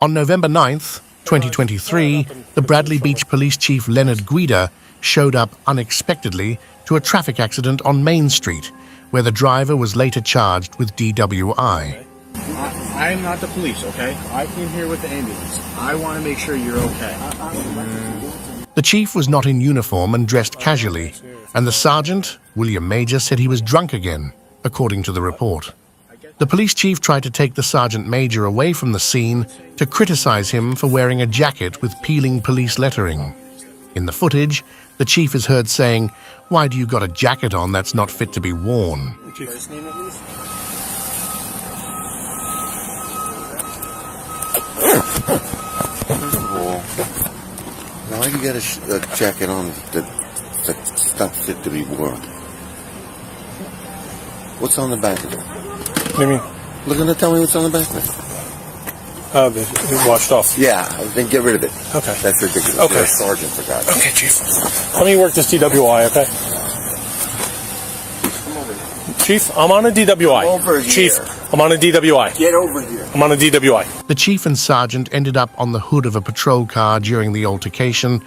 On November 9th, 2023, the Bradley Beach Police Chief Leonard Guida showed up unexpectedly to a traffic accident on Main Street, where the driver was later charged with DWI. I'm not the police, okay? I came here with the ambulance. I want to make sure you're okay. The chief was not in uniform and dressed casually, and the sergeant, William Major, said he was drunk again, according to the report. The police chief tried to take the sergeant major away from the scene to criticize him for wearing a jacket with peeling police lettering. In the footage, the chief is heard saying, "Why do you got a jacket on that's not fit to be worn?" First name at least? First of all, why do you got a jacket on that's not fit to be worn? What's on the back of it? What do you mean? Look at it, tell me what's on the back of it. It washed off. Yeah, then get rid of it. Okay. That's ridiculous. Okay. You're a sergeant, for God's sake. Okay, Chief. Let me work this DWI, okay? Chief, I'm on a DWI. Over here. Chief, I'm on a DWI. Get over here. I'm on a DWI. The chief and sergeant ended up on the hood of a patrol car during the altercation.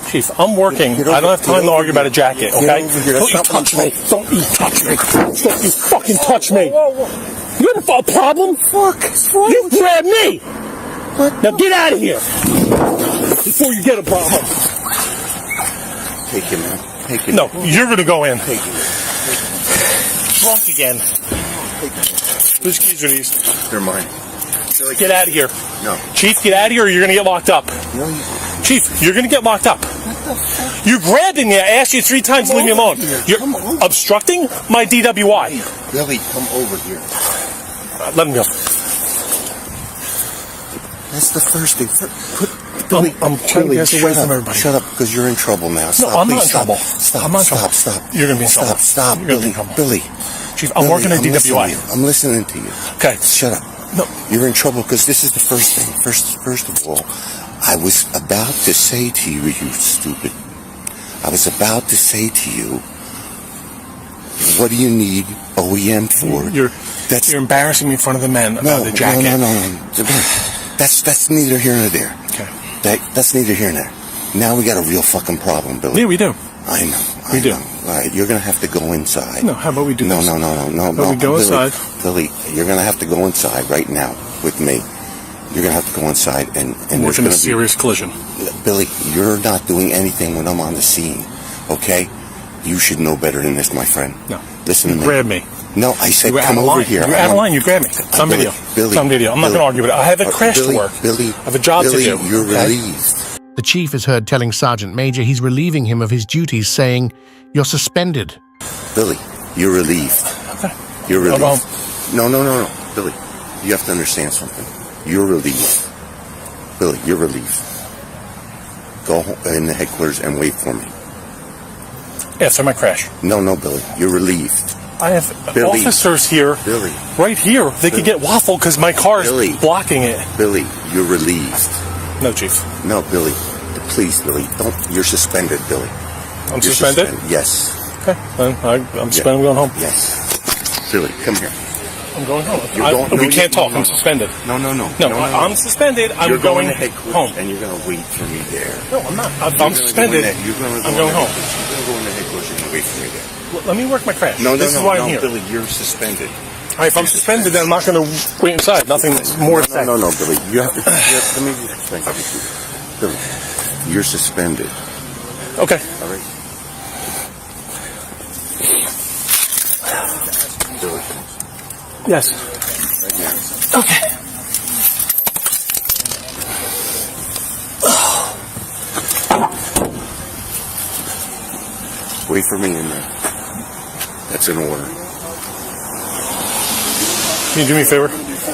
Chief, I'm working. I don't have time to argue about a jacket, okay? Get over here. Don't you touch me. Don't you touch me. Don't you fucking touch me. You have a problem? Fuck. You grabbed me. What? Now get out of here before you get a problem. Take him, man. Take him. No, you're going to go in. Take him. Drunk again. Take him. Whose keys are these? They're mine. Get out of here. No. Chief, get out of here or you're going to get locked up. No, Chief, you're going to get locked up. You grabbed me. I asked you 3 times to leave me alone. You're obstructing my DWI. Billy, come over here. Let him go. That's the first thing. Billy, I'm trying to get away from everybody. Shut up, because you're in trouble now. Stop, I'm not please, in trouble. Stop, I'm not in stop, trouble. stop. You're going to be in trouble. Stop, You're gonna be Billy, in trouble. Billy. Chief, I'm working at DWI. I'm listening to you. Okay. Shut up. No. You're in trouble because this is the first thing. First of all, I was about to say to you, you stupid. I was about to say to you, what do you need OEM for? You're embarrassing me in front of the men about the jacket. No. That's neither here nor there. Okay. That's neither here nor there. Now we got a real fucking problem, Billy. Yeah, we do. I know. We do. All right, you're going to have to go inside. No, how about we do No. this? No, we go Billy, inside. Billy, you're going to have to go inside right now with me. You're going to have to go inside and We're in a serious collision. Billy, you're not doing anything when I'm on the scene, okay? You should know better than this, my friend. No. Listen to me. Grab me. No, I said You come over here. You're out of line. You grabbed me. It's on video. Billy, it's on video. I'm not going to argue with it. I have a crash to work. Billy, I have a job to do. You're okay? relieved. The chief is heard telling Sergeant Major he's relieving him of his duties, saying, "You're suspended." Billy, you're relieved. Okay. You're relieved. I'll go home. No. Billy, you have to understand something. You're relieved. Billy, you're relieved. Go in the headquarters and wait for me. After my crash. No, Billy, you're relieved. I have Billy. officers here. Billy. Right here. They could get waffled because my car is Billy. blocking it. Billy, you're relieved. No, Chief. No, Billy. Please, Billy, don't. You're suspended, Billy. I'm You're suspended? Yes. Okay. Then I'm suspended. I'm going home. Yes. Billy, come here. I'm going home. No, we can't talk. no. I'm suspended. No. I'm suspended. I'm You're going to headquarters home. and you're going to wait for me there. No, I'm not. I'm suspended. I'm going home. You're going to go in the headquarters and wait for me there. Let me work my crash. No, this is why I'm here. Billy, you're suspended. All right, if I'm suspended, then I'm not going to wait inside. Nothing more to say. No, Billy. You have to. Let me explain something to you. Billy, you're suspended. Okay. All right. Billy, Yes. right now. Okay. Wait for me in there. That's an order. Can you do me a favor?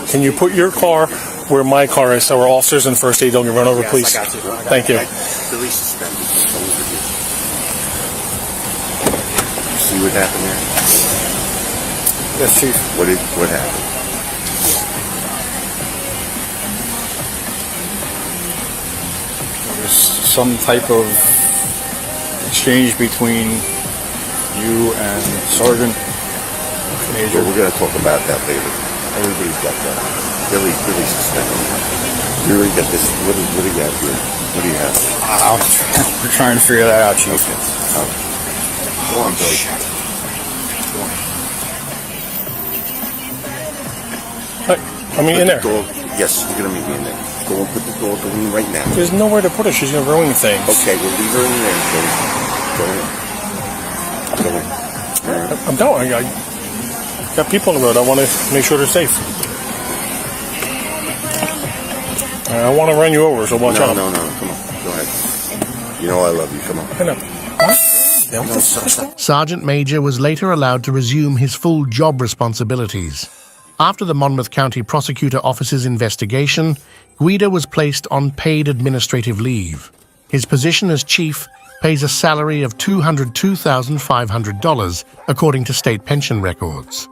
Can you put your car where my car is so our officers and first aid don't get run over, please? I got you. Thank you. Billy's suspended. It's over here. You see what happened there? Yes, Chief. What happened? There's some type of exchange between you and Sergeant Major. Well, we're going to talk about that later. Everybody's got that. Really suspecting. You really got this. What do you got here? What do you have? We're trying to figure that out, Chief. Go on, Blake. I mean, in there. Yes, you're gonna meet me in there. Go and put the door in right now. There's nowhere to put her. She's gonna ruin things. Okay, we'll leave her in there. Go in. I'm down. I got people on the road. I want to make sure they're safe. I want to run you over, so watch out. No. Come on. Go ahead. You know I love you. Come on. I know. Sergeant Major was later allowed to resume his full job responsibilities. After the Monmouth County Prosecutor Office's investigation, Guido was placed on paid administrative leave. His position as chief pays a salary of $202,500, according to state pension records.